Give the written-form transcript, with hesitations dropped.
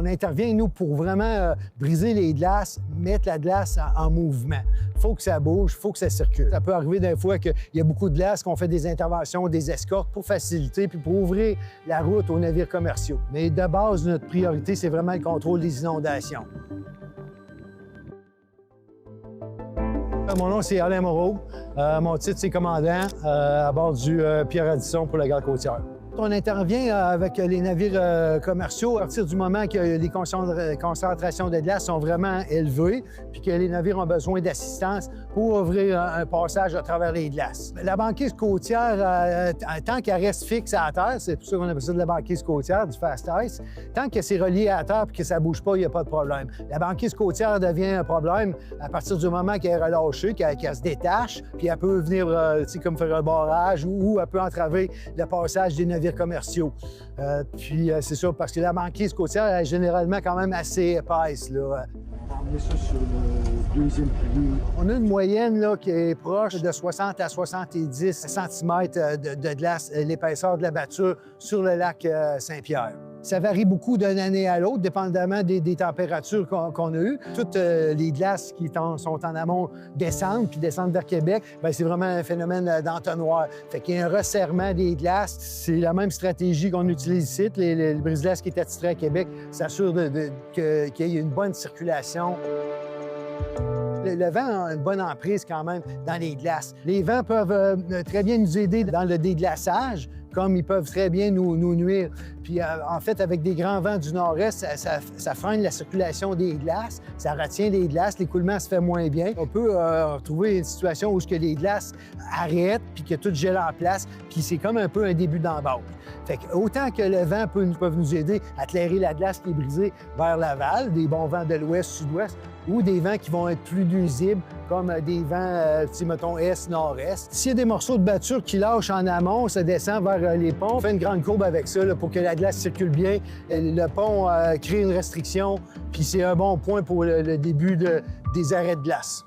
On intervient, nous, pour vraiment briser les glaces, mettre la glace en mouvement. Il faut que ça bouge, il faut que ça circule. Ça peut arriver des fois qu'il y a beaucoup de glace, qu'on fait des interventions, des escortes pour faciliter puis pour ouvrir la route aux navires commerciaux. Mais de base, notre priorité, c'est vraiment le contrôle des inondations. Mon nom, c'est Alain Moreau. Mon titre, c'est commandant à bord du Pierre Radisson pour la garde côtière. On intervient avec les navires commerciaux à partir du moment que les concentrations de glace sont vraiment élevées puis que les navires ont besoin d'assistance pour ouvrir un passage à travers les glaces. La banquise côtière, tant qu'elle reste fixe à la terre, c'est pour ça qu'on appelle ça de la banquise côtière, du fast ice, tant que c'est relié à la terre et que ça ne bouge pas, il n'y a pas de problème. La banquise côtière devient un problème à partir du moment qu'elle est relâchée, qu'elle se détache, puis elle peut venir comme faire un barrage ou elle peut entraver le passage des navires commerciaux. C'est ça, parce que la banquise côtière est généralement quand même assez épaisse, là. On met ça sur le deuxième pilier. On a une moyenne là, qui est proche de 60 à 70 cm de glace, l'épaisseur de la batture sur le lac Saint-Pierre. Ça varie beaucoup d'une année à l'autre, dépendamment des températures qu'on a eues. Toutes les glaces qui sont en amont descendent, puis descendent vers Québec. Bien, c'est vraiment un phénomène d'entonnoir. Fait qu'il y a un resserrement des glaces. C'est la même stratégie qu'on utilise ici. Les brise-glaces qui est attitré à Québec s'assurent qu'il y ait une bonne circulation. Le vent a une bonne emprise quand même dans les glaces. Les vents peuvent très bien nous aider dans le déglaçage, comme ils peuvent très bien nous nuire. Puis en fait, avec des grands vents du nord-est, ça freine la circulation des glaces, ça retient les glaces, l'écoulement se fait moins bien. On peut retrouver une situation où les glaces arrêtent, puis que tout gèle en place, puis c'est comme un peu un début d'embarque. Fait que autant que le vent peut nous aider à clairer la glace qui est brisée vers l'aval, des bons vents de l'ouest, sud-ouest, ou des vents qui vont être plus nuisibles, comme des vents, mettons, est-nord-est. S'il y a des morceaux de batture qui lâchent en amont, ça descend vers les ponts. On fait une grande courbe avec ça là, pour que la glace circule bien. Le pont crée une restriction, puis c'est un bon point pour le début des arrêts de glace.